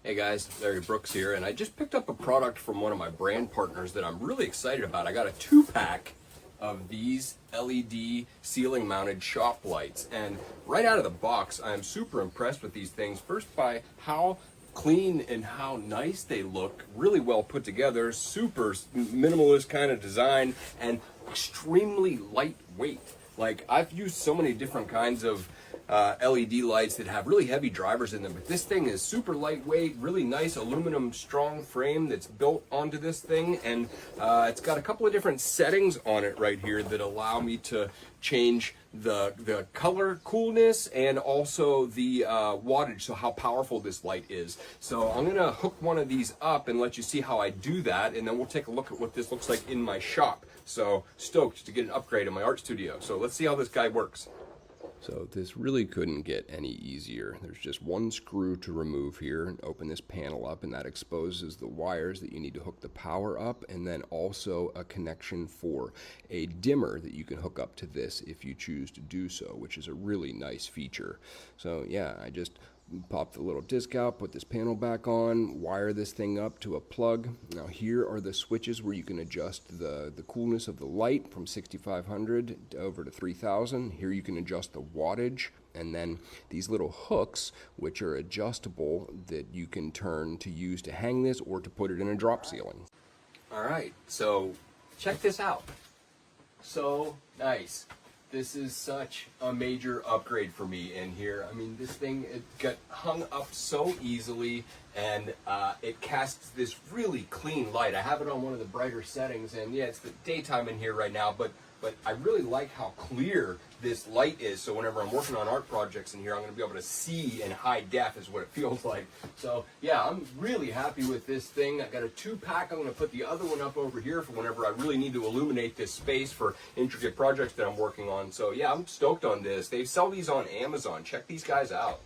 Hey guys, Larry Brooks here, and I just picked up a product from one of my brand partners that I'm really excited about. I got a 2-pack of these LED ceiling mounted shop lights, and right out of the box I am super impressed with these things. First by how clean and how nice they look, really well put together, super minimalist kind of design, and extremely lightweight. Like, I've used so many different kinds of LED lights that have really heavy drivers in them, but this thing is super lightweight, really nice aluminum strong frame that's built onto this thing, and it's got a couple of different settings on it right here that allow me to change the color coolness and also the wattage, so how powerful this light is. So I'm gonna hook one of these up and let you see how I do that, and then we'll take a look at what this looks like in my shop. So stoked to get an upgrade in my art studio. So let's see how this guy works. So this really couldn't get any easier. There's just one screw to remove here and open this panel up, and that exposes the wires that you need to hook the power up, and then also a connection for a dimmer that you can hook up to this if you choose to do so, which is a really nice feature. So yeah, I just pop the little disc out, put this panel back on, wire this thing up to a plug. Now here are the switches where you can adjust the coolness of the light from 6500 over to 3000. Here you can adjust the wattage, and then these little hooks which are adjustable that you can turn to use to hang this or to put it in a drop ceiling. Alright, so check this out. So nice. This is such a major upgrade for me in here. I mean, this thing, it got hung up so easily, and it casts this really clean light. I have it on one of the brighter settings, and yeah, it's the daytime in here right now, but I really like how clear this light is. So whenever I'm working on art projects in here, I'm going to be able to see in high def is what it feels like. So yeah, I'm really happy with this thing. I got a 2-pack. I'm going to put the other one up over here for whenever I really need to illuminate this space for intricate projects that I'm working on. So yeah, I'm stoked on this. They sell these on Amazon. Check these guys out.